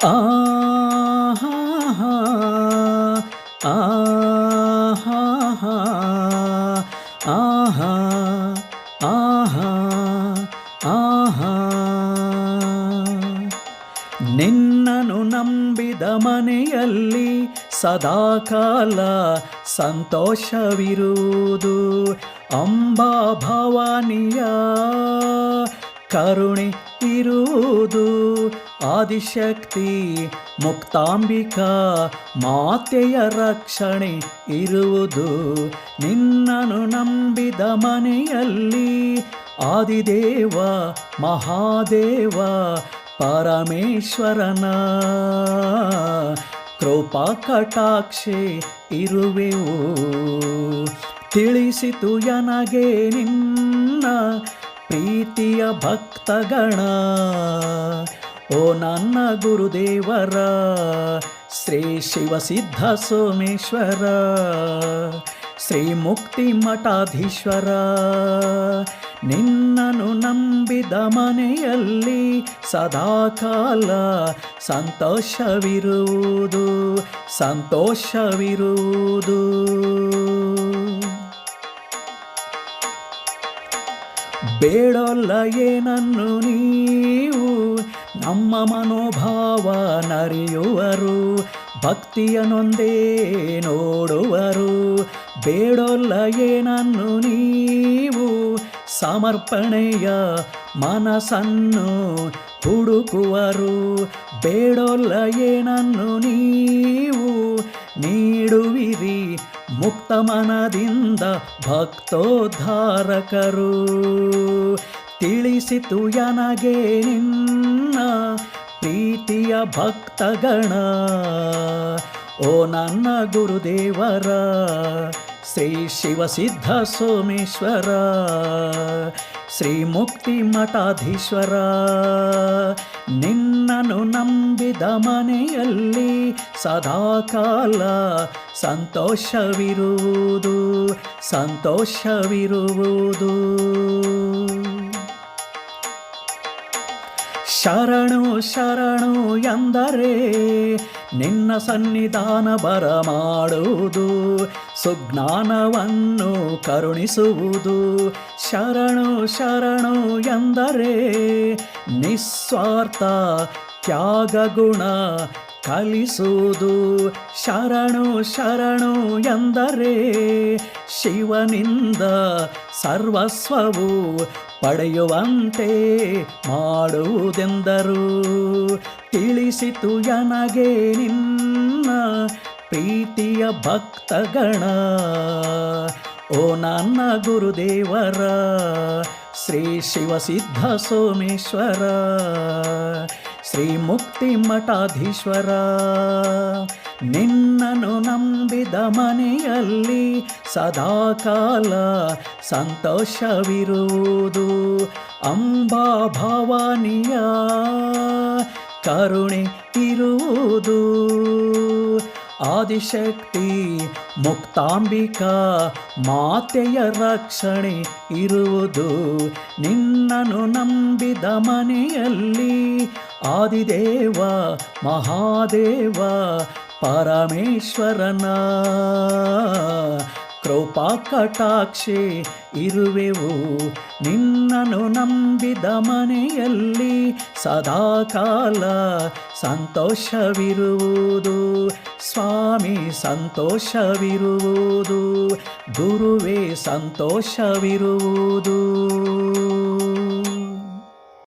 ಆಹಾ ಆಹಾ ಆಹಾ ಆಹಾ ಆಹಾ ನಿನ್ನನು ನಂಬಿದ ಮನೆಯಲ್ಲಿ ಸದಾಕಾಲ ಸಂತೋಷವಿರುವುದು. ಅಂಬಾ ಭವಾನಿಯ ಕರುಣೆ ಇರುವುದು. ಆದಿಶಕ್ತಿ ಮುಕ್ತಾಂಬಿಕಾ ಮಾತೆಯ ರಕ್ಷಣೆ ಇರುವುದು. ನಿನ್ನನು ನಂಬಿದ ಮನೆಯಲ್ಲಿ ಆದಿದೇವ ಮಹಾದೇವ ಪರಮೇಶ್ವರನ ಕೃಪಾ ಕಟಾಕ್ಷೆ ಇರುವೆವು. ತಿಳಿಸಿತು ನನಗೆ ನಿನ್ನ ಪ್ರೀತಿಯ ಭಕ್ತಗಣ. ಓ ನನ್ನ ಗುರುದೇವರ ಶ್ರೀ ಶಿವಸಿದ್ಧ ಸೋಮೇಶ್ವರ, ಶ್ರೀ ಮುಕ್ತಿ ಮಠಾಧೀಶ್ವರ. ನಿನ್ನನು ನಂಬಿದ ಮನೆಯಲ್ಲಿ ಸದಾಕಾಲ ಸಂತೋಷವಿರುವುದು ಸಂತೋಷವಿರುವುದು. ಬೇಡಲ್ಲ ಏನನ್ನು ನೀವು ನಮ್ಮ ಮನೋಭಾವ ನರಿಯುವರು. ಭಕ್ತಿಯನೊಂದೇ ನೋಡುವರು. ಬೇಡಲ್ಲ ಏನನ್ನು ನೀವು ಸಮರ್ಪಣೆಯ ಮನಸ್ಸನ್ನು ಹುಡುಕುವರು. ಬೇಡಲ್ಲ ಏನನ್ನು ನೀವು ನೀಡುವಿರಿ ಮುಕ್ತ ಮನದಿಂದ ಭಕ್ತೋದ್ಧಾರಕರು. ತಿಳಿಸಿತು ನನಗೆ ನಿನ್ನ ಪ್ರೀತಿಯ ಭಕ್ತಗಣ. ಓ ನನ್ನ ಗುರುದೇವರ ಶ್ರೀ ಶಿವಸಿದ್ಧ ಸೋಮೇಶ್ವರ, ಶ್ರೀ ಮುಕ್ತಿ ಮಠಾಧೀಶ್ವರ. ನಿನ್ನನು ನಂಬಿದ ಮನೆಯಲ್ಲಿ ಸದಾಕಾಲ ಸಂತೋಷವಿರುವುದು ಸಂತೋಷವಿರುವುದು. ಶರಣು ಶರಣು ಎಂದರೆ ನಿನ್ನ ಸನ್ನಿಧಾನ ಬರಮಾಡುವುದು. ಸುಜ್ಞಾನವನ್ನು ಕರುಣಿಸುವುದು. ಶರಣು ಶರಣು ಎಂದರೆ ನಿಸ್ವಾರ್ಥ ತ್ಯಾಗ ಗುಣ ಕಲಿಸುವುದು. ಶರಣು ಶರಣು ಎಂದರೆ ಶಿವನಿಂದ ಸರ್ವಸ್ವವು ಪಡೆಯುವಂತೆ ಮಾಡುವುದೆಂದರು. ತಿಳಿಸಿತು ನನಗೆ ನಿನ್ನ ಪ್ರೀತಿಯ ಭಕ್ತಗಣ. ಓ ನನ್ನ ಗುರುದೇವರ ಶ್ರೀ ಶಿವಸಿದ್ಧ ಸೋಮೇಶ್ವರ, ಶ್ರೀ ಮುಕ್ತಿ ಮಠಾಧೀಶ್ವರ. ನಿನ್ನನು ನಂಬಿದ ಮನೆಯಲ್ಲಿ ಸದಾಕಾಲ ಸಂತೋಷವಿರುವುದು. ಅಂಬಾ ಭವಾನಿಯ ಕರುಣೆ ಇರುವುದು. ಆದಿಶಕ್ತಿ ಮುಕ್ತಾಂಬಿಕಾ ಮಾತೆಯ ರಕ್ಷಣೆ ಇರುವುದು. ನಿನ್ನನು ನಂಬಿದ ಮನೆಯಲ್ಲಿ ಆದಿದೇವ ಮಹಾದೇವ ಪರಮೇಶ್ವರನ ಕೃಪಾ ಕಟಾಕ್ಷೆ ಇರುವೆವು. ನಿನ್ನನು ನಂಬಿದ ಮನೆಯಲ್ಲಿ ಸದಾಕಾಲ ಸಂತೋಷವಿರುವುದು. ಸ್ವಾಮಿ ಸಂತೋಷವಿರುವುದು. ಗುರುವೇ ಸಂತೋಷವಿರುವುದು.